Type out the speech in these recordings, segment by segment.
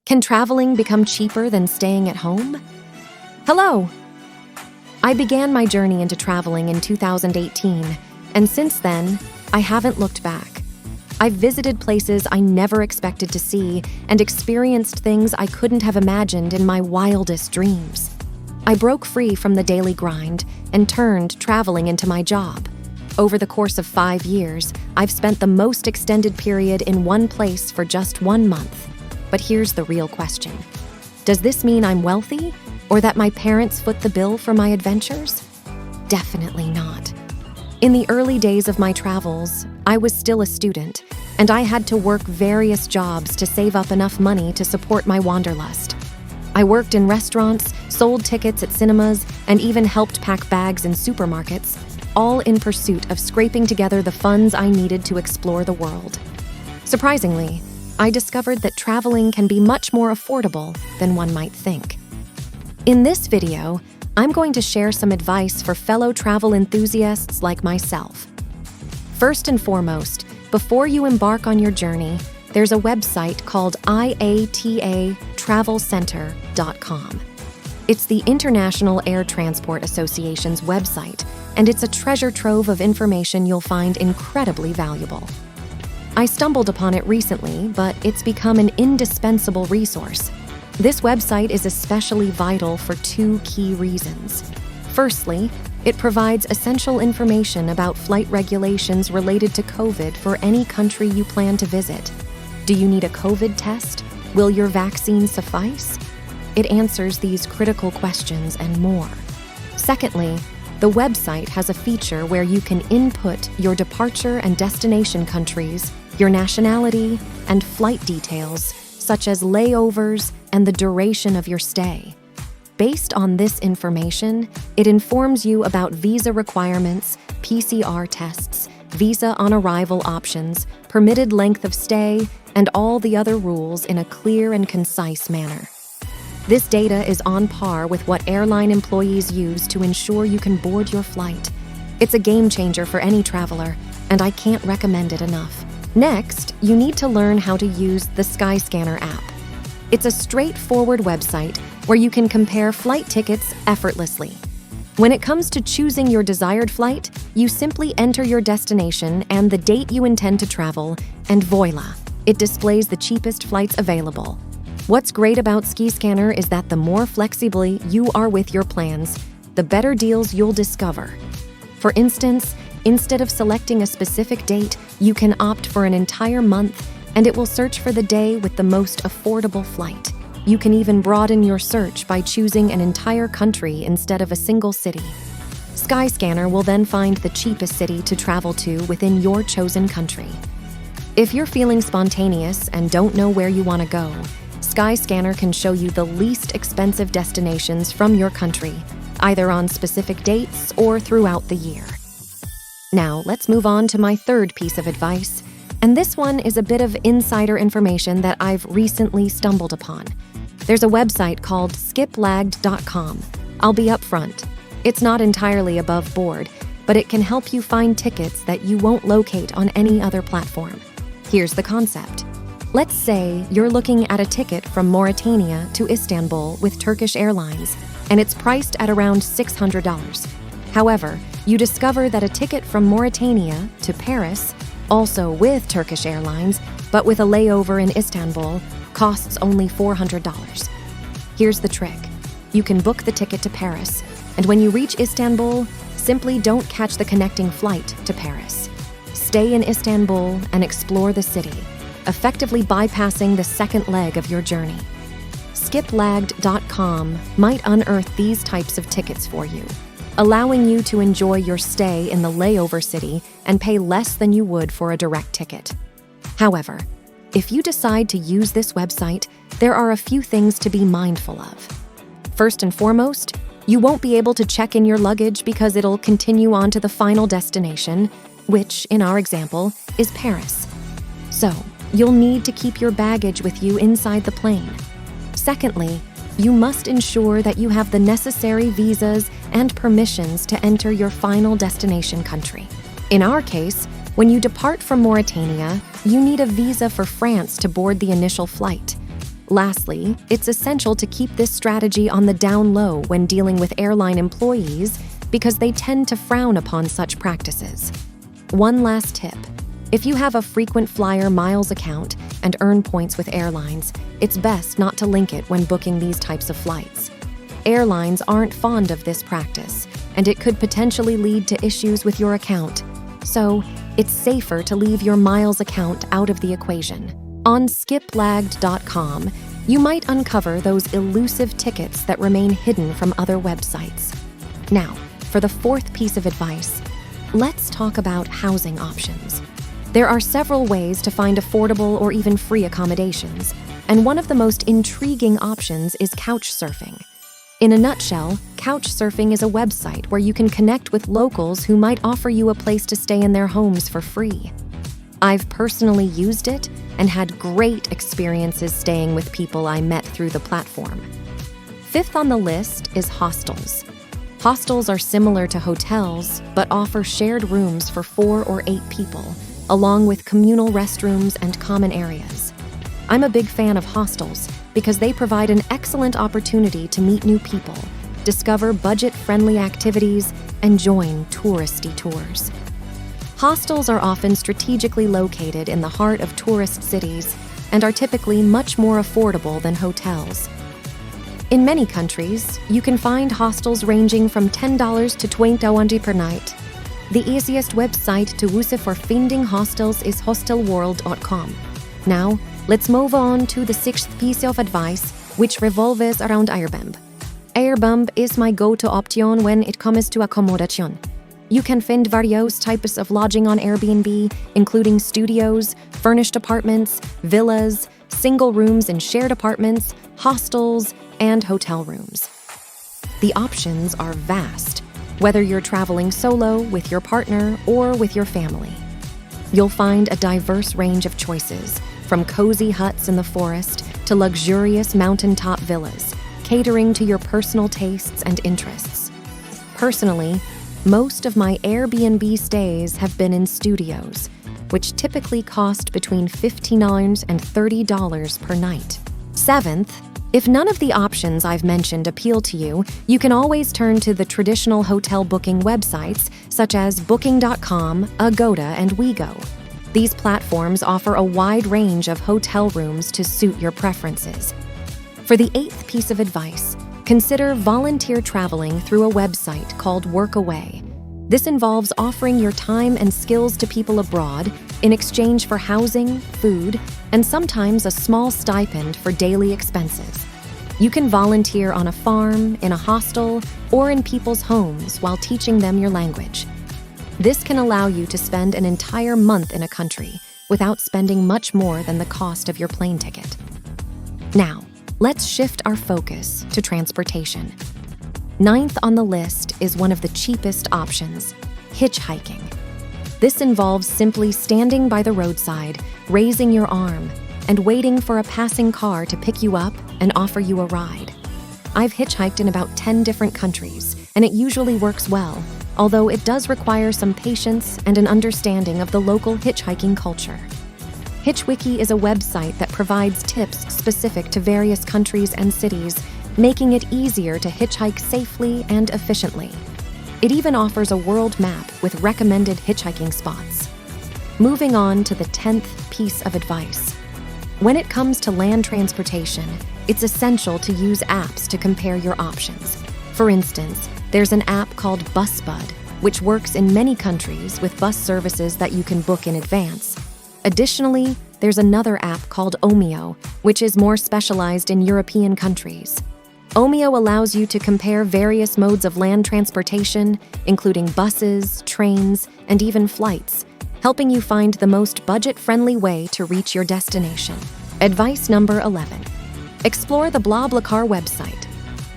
Can traveling become cheaper than staying at home? Hello! I began my journey into traveling in 2018, and since then, I haven't looked back. I've visited places I never expected to see and experienced things I couldn't have imagined in my wildest dreams. I broke free from the daily grind and turned traveling into my job. Over the course of 5 years, I've spent the most extended period in one place for just 1 month. But here's the real question. Does this mean I'm wealthy, or that my parents foot the bill for my adventures? Definitely not. In the early days of my travels, I was still a student, and I had to work various jobs to save up enough money to support my wanderlust. I worked in restaurants, sold tickets at cinemas, and even helped pack bags in supermarkets, all in pursuit of scraping together the funds I needed to explore the world. Surprisingly, I discovered that traveling can be much more affordable than one might think. In this video, I'm going to share some advice for fellow travel enthusiasts like myself. First and foremost, before you embark on your journey, there's a website called IATATravelcenter.com. It's the International Air Transport Association's website, and it's a treasure trove of information you'll find incredibly valuable. I stumbled upon it recently, but it's become an indispensable resource. This website is especially vital for 2 key reasons. Firstly, it provides essential information about flight regulations related to COVID for any country you plan to visit. Do you need a COVID test? Will your vaccine suffice? It answers these critical questions and more. Secondly, the website has a feature where you can input your departure and destination countries, your nationality, and flight details, such as layovers and the duration of your stay. Based on this information, it informs you about visa requirements, PCR tests, visa on arrival options, permitted length of stay, and all the other rules in a clear and concise manner. This data is on par with what airline employees use to ensure you can board your flight. It's a game changer for any traveler, and I can't recommend it enough. Next, you need to learn how to use the Skyscanner app. It's a straightforward website where you can compare flight tickets effortlessly. When it comes to choosing your desired flight, you simply enter your destination and the date you intend to travel, and voila, it displays the cheapest flights available. What's great about Skyscanner is that the more flexibly you are with your plans, the better deals you'll discover. For instance, instead of selecting a specific date, you can opt for an entire month, and it will search for the day with the most affordable flight. You can even broaden your search by choosing an entire country instead of a single city. Skyscanner will then find the cheapest city to travel to within your chosen country. If you're feeling spontaneous and don't know where you want to go, Skyscanner can show you the least expensive destinations from your country, either on specific dates or throughout the year. Now, let's move on to my third piece of advice, and this one is a bit of insider information that I've recently stumbled upon. There's a website called skiplagged.com. I'll be upfront. It's not entirely above board, but it can help you find tickets that you won't locate on any other platform. Here's the concept. Let's say you're looking at a ticket from Mauritania to Istanbul with Turkish Airlines, and it's priced at around $600. However, you discover that a ticket from Mauritania to Paris, also with Turkish Airlines, but with a layover in Istanbul, costs only $400. Here's the trick. You can book the ticket to Paris, and when you reach Istanbul, simply don't catch the connecting flight to Paris. Stay in Istanbul and explore the city, effectively bypassing the second leg of your journey. Skiplagged.com might unearth these types of tickets for you, allowing you to enjoy your stay in the layover city and pay less than you would for a direct ticket. However, if you decide to use this website, there are a few things to be mindful of. First and foremost, you won't be able to check in your luggage because it'll continue on to the final destination, which, in our example, is Paris. So, you'll need to keep your baggage with you inside the plane. Secondly, you must ensure that you have the necessary visas and permissions to enter your final destination country. In our case, when you depart from Mauritania, you need a visa for France to board the initial flight. Lastly, it's essential to keep this strategy on the down low when dealing with airline employees because they tend to frown upon such practices. One last tip. If you have a frequent flyer miles account and earn points with airlines, it's best not to link it when booking these types of flights. Airlines aren't fond of this practice, and it could potentially lead to issues with your account. So, it's safer to leave your miles account out of the equation. On skiplagged.com, you might uncover those elusive tickets that remain hidden from other websites. Now, for the fourth piece of advice, let's talk about housing options. There are several ways to find affordable or even free accommodations, and one of the most intriguing options is couch surfing. In a nutshell, couch surfing is a website where you can connect with locals who might offer you a place to stay in their homes for free. I've personally used it and had great experiences staying with people I met through the platform. Fifth on the list is hostels. Hostels are similar to hotels, but offer shared rooms for 4 or 8 people, along with communal restrooms and common areas. I'm a big fan of hostels because they provide an excellent opportunity to meet new people, discover budget-friendly activities, and join touristy tours. Hostels are often strategically located in the heart of tourist cities and are typically much more affordable than hotels. In many countries, you can find hostels ranging from $10 to $20 per night. The easiest website to use for finding hostels is hostelworld.com. Now, let's move on to the sixth piece of advice, which revolves around Airbnb. Airbnb is my go-to option when it comes to accommodation. You can find various types of lodging on Airbnb, including studios, furnished apartments, villas, single rooms and shared apartments, hostels, and hotel rooms. The options are vast, whether you're traveling solo, with your partner, or with your family. You'll find a diverse range of choices, from cozy huts in the forest to luxurious mountaintop villas, catering to your personal tastes and interests. Personally, most of my Airbnb stays have been in studios, which typically cost between $15 and $30 per night. Seventh, if none of the options I've mentioned appeal to you, you can always turn to the traditional hotel booking websites such as Booking.com, Agoda, and WeGo. These platforms offer a wide range of hotel rooms to suit your preferences. For the eighth piece of advice, consider volunteer traveling through a website called Workaway. This involves offering your time and skills to people abroad in exchange for housing, food, and sometimes a small stipend for daily expenses. You can volunteer on a farm, in a hostel, or in people's homes while teaching them your language. This can allow you to spend an entire month in a country without spending much more than the cost of your plane ticket. Now, let's shift our focus to transportation. Ninth on the list is one of the cheapest options, hitchhiking. This involves simply standing by the roadside, raising your arm, and waiting for a passing car to pick you up and offer you a ride. I've hitchhiked in about 10 different countries, and it usually works well, although it does require some patience and an understanding of the local hitchhiking culture. HitchWiki is a website that provides tips specific to various countries and cities, making it easier to hitchhike safely and efficiently. It even offers a world map with recommended hitchhiking spots. Moving on to the 10th piece of advice. When it comes to land transportation, it's essential to use apps to compare your options. For instance, there's an app called BusBud, which works in many countries with bus services that you can book in advance. Additionally, there's another app called Omio, which is more specialized in European countries. Omio allows you to compare various modes of land transportation, including buses, trains, and even flights, helping you find the most budget-friendly way to reach your destination. Advice number 11. Explore the BlaBlaCar website.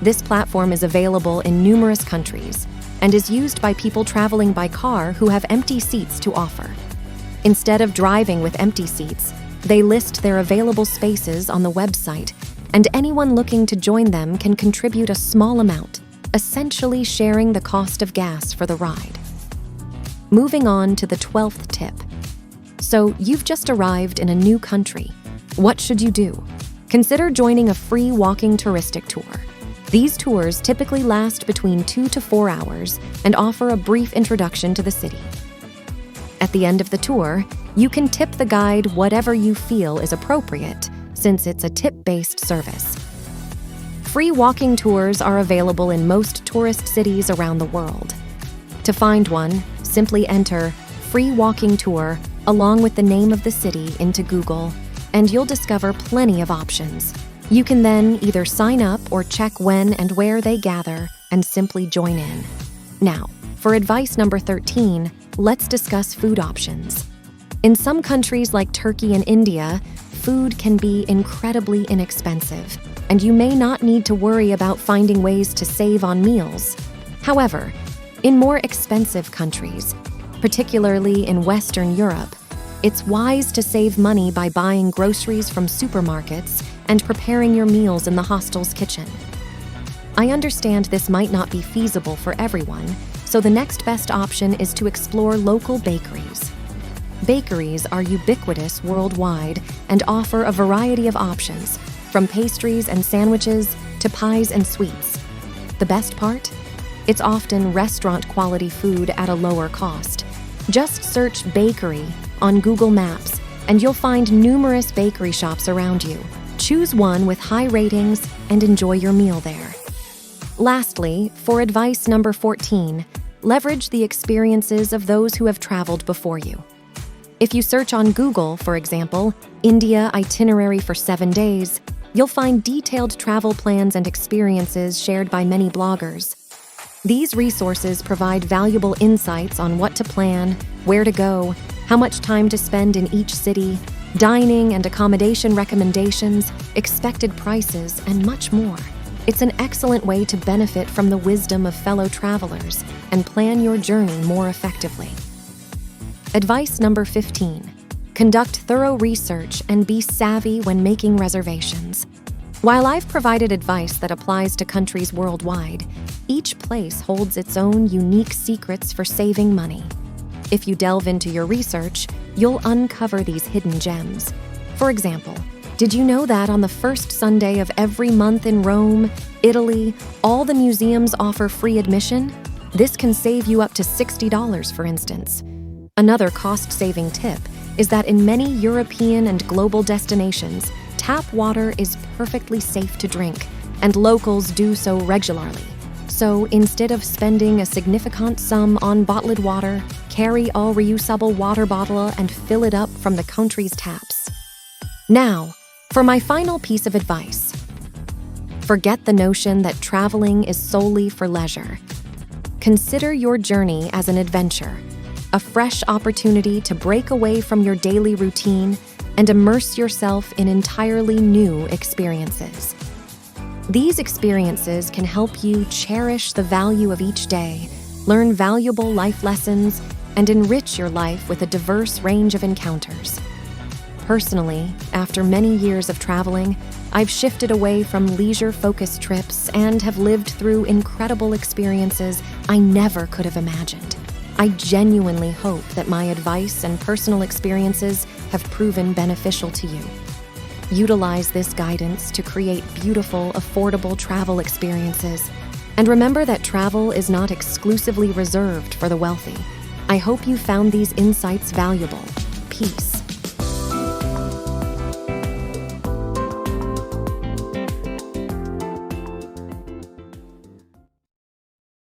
This platform is available in numerous countries and is used by people traveling by car who have empty seats to offer. Instead of driving with empty seats, they list their available spaces on the website, and anyone looking to join them can contribute a small amount, essentially sharing the cost of gas for the ride. Moving on to the 12th tip. So you've just arrived in a new country. What should you do? Consider joining a free walking touristic tour. These tours typically last between 2 to 4 hours and offer a brief introduction to the city. At the end of the tour, you can tip the guide whatever you feel is appropriate, since it's a tip-based service. Free walking tours are available in most tourist cities around the world. To find one, simply enter "free walking tour" along with the name of the city into Google, and you'll discover plenty of options. You can then either sign up or check when and where they gather and simply join in. Now, for advice number 13, let's discuss food options. In some countries like Turkey and India, food can be incredibly inexpensive, and you may not need to worry about finding ways to save on meals. However, in more expensive countries, particularly in Western Europe, it's wise to save money by buying groceries from supermarkets and preparing your meals in the hostel's kitchen. I understand this might not be feasible for everyone, so the next best option is to explore local bakeries. Bakeries are ubiquitous worldwide and offer a variety of options, from pastries and sandwiches to pies and sweets. The best part? It's often restaurant-quality food at a lower cost. Just search bakery on Google Maps, and you'll find numerous bakery shops around you. Choose one with high ratings and enjoy your meal there. Lastly, for advice number 14, leverage the experiences of those who have traveled before you. If you search on Google, for example, India itinerary for 7 days, you'll find detailed travel plans and experiences shared by many bloggers. These resources provide valuable insights on what to plan, where to go, how much time to spend in each city, dining and accommodation recommendations, expected prices, and much more. It's an excellent way to benefit from the wisdom of fellow travelers and plan your journey more effectively. Advice number 15. Conduct thorough research and be savvy when making reservations. While I've provided advice that applies to countries worldwide, each place holds its own unique secrets for saving money. If you delve into your research, you'll uncover these hidden gems. For example, did you know that on the first Sunday of every month in Rome, Italy, all the museums offer free admission? This can save you up to $60, for instance. Another cost-saving tip is that in many European and global destinations, tap water is perfectly safe to drink, and locals do so regularly. So instead of spending a significant sum on bottled water, carry a reusable water bottle and fill it up from the country's taps. Now, for my final piece of advice. Forget the notion that traveling is solely for leisure. Consider your journey as an adventure, a fresh opportunity to break away from your daily routine and immerse yourself in entirely new experiences. These experiences can help you cherish the value of each day, learn valuable life lessons, and enrich your life with a diverse range of encounters. Personally, after many years of traveling, I've shifted away from leisure-focused trips and have lived through incredible experiences I never could have imagined. I genuinely hope that my advice and personal experiences have proven beneficial to you. Utilize this guidance to create beautiful, affordable travel experiences. And remember that travel is not exclusively reserved for the wealthy. I hope you found these insights valuable. Peace.